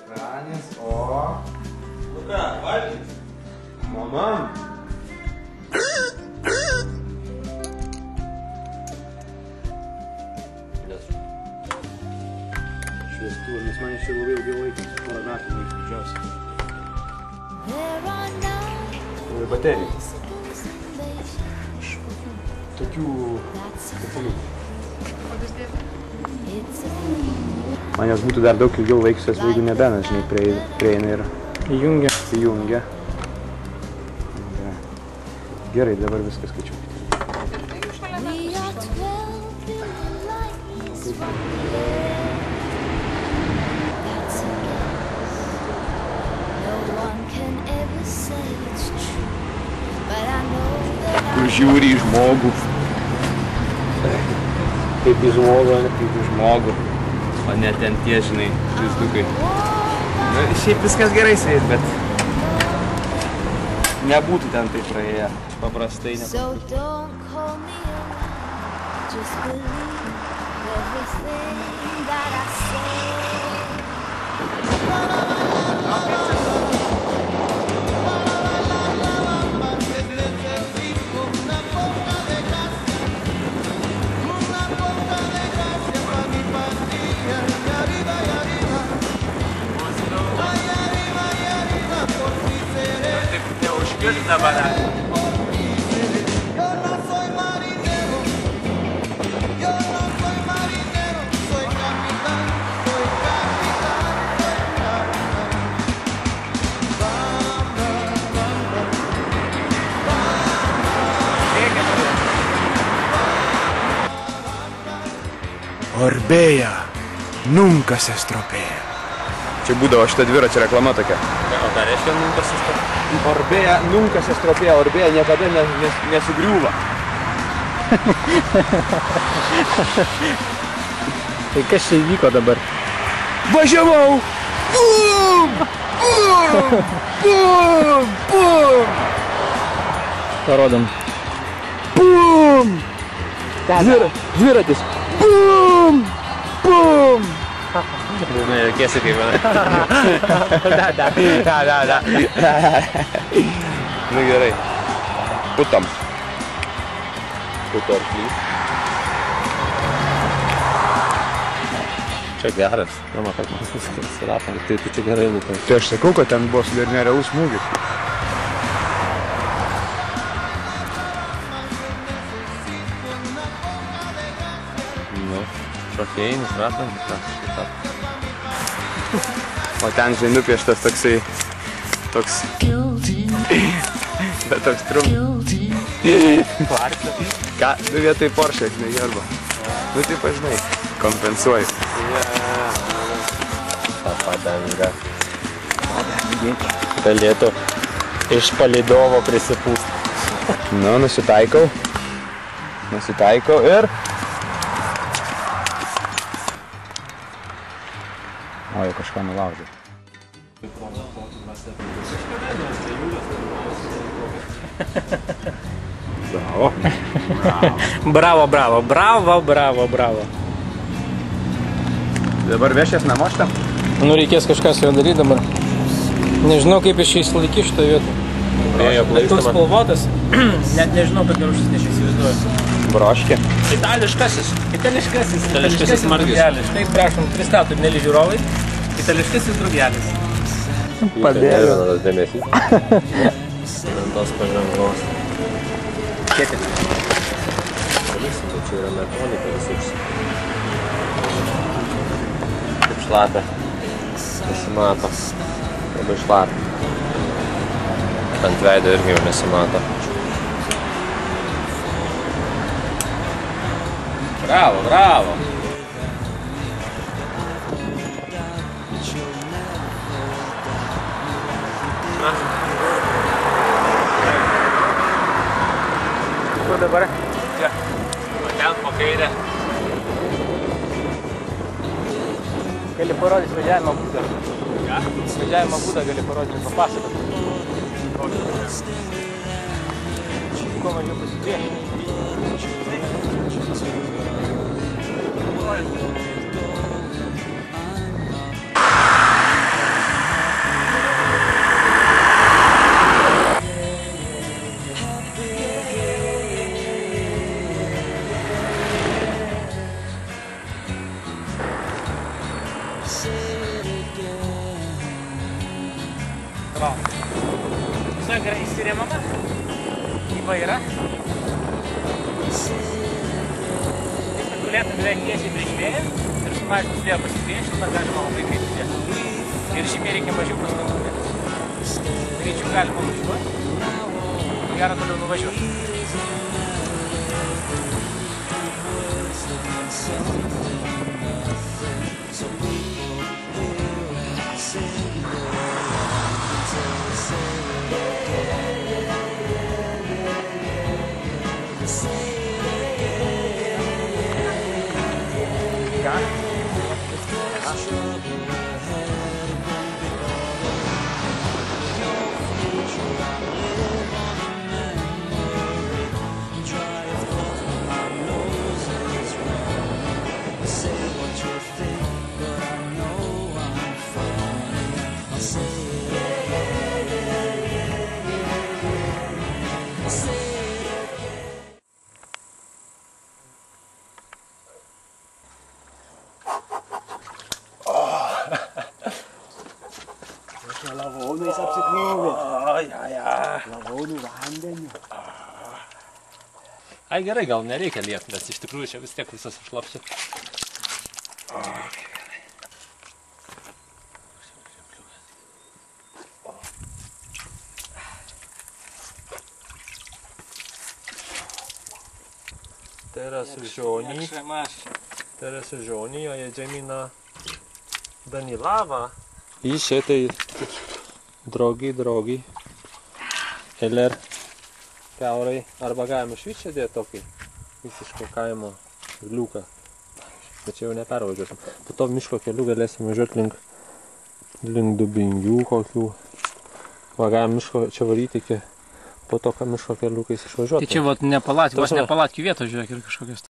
Šakranis, o... Nu ką, valgys? Mama! Šviestuvą, nes man iš čia labai ilgai laikas, porą metų laikas didžiausia. Baterijų. Tokių... Man jos būtų dar daug ilgiau laiksios, jeigu nebenas, žinai, prieina ir įjungia. Gerai, dabar viskas skaičiuokite. Kur žiūri į žmogų. Kaip į žmogų, ne kaip į žmogų. O ne ten tie, žinai, žaizdukai. Nu, šiaip viskas gerai su jais, bet nebūtų ten tai praėję. Paprastai nebūtų. Orbėja, nunca se estropėja. Čia būdavo šita dviračio reklama tokia. O tai reiškia nunca se estropėja? Orbėja, nunca se estropėja, Orbėja niekada nesugriūva. Tai kas čia įvyko dabar? Važiavau! Bum! Bum! Bum! Bum! Parodom. Bum! Dviratis. Bum! Bum! Ne, jokiesi kaip mane. Da. Nu gerai. Putam. Puto arklys. Čia geras. Mama, kad man susiratom. Tai tu čia gerai lūpai. Tai aš sakau, kad ten buvo nerealus smūgis. Trofėjinis ratlantis, kažkas. O ten, žinai, nupieštas toksai... Toks... Bet toks trumpas. Ką? Nu vietoj Porsche, žinai, gerba. Nu taip, žinai, kompensuoji. Ta padanga. Galėtų iš palydovo prisipūsti. Nu, nusitaikau. Nusitaikau ir... O, jau kažką nulaužiu. Bravo. Dabar vešies namo šitą? Nu, reikės kažką su juo daryti dabar. Nežinau, kaip iš čia įsilaikys šitą vietą. Bet toks spalvotas, net nežinau, kad garušas neišįsivaizduoju. Broškė. Itališkasis margis. drugelis. Štai, prašom, pristatom, mėly žiūrovai. Itališkasis drugelis. Padėjo. Tas dėmesys. Ant tos pažangos. Kėti. Paliksim, tai čia yra metonika visus. Kaip šlapia. Nesimato. Labai šlapia. Ant veido irgi jau nesimato. Bravo. Kur dabar? Čia. Ten po kairę. Gali parodyti važiavimo būdą. Važiavimo būdą gali parodyti, papasakoti. Kuo mažiau pasipriešinti. Visai gerai įsirėmama į vairą. Gulėtų beveik tiesiai prieš vėją ir sumažinus vėjo pasipriešinimą galima labai kaip judėti. Ir žymiai reikia mažiau pastangų. Greičiau galima važiuoti. Gerą toliau nuvažiuoti. Lavonais apsikrovė. Lavonų vandeniu. Ai gerai, gal nereikia lieti, nes iš tikrųjų čia vis tiek visas išlapsi. Teraz żoni, a jedziemy na Danilawa. I się tej drogi Eller kiaurai arba galima išvis čia dėti tokį visiško kaimo liuką, bet čia jau nepervažiuosim. Po to miško keliu galėsim važiuoti link Dubingių kokių. Va, galim miško čia varyti iki po to, ką miško keliukais išvažiuoti. Tai čia vat ne palatkių vietos, žiūrėk, ir kažkokios.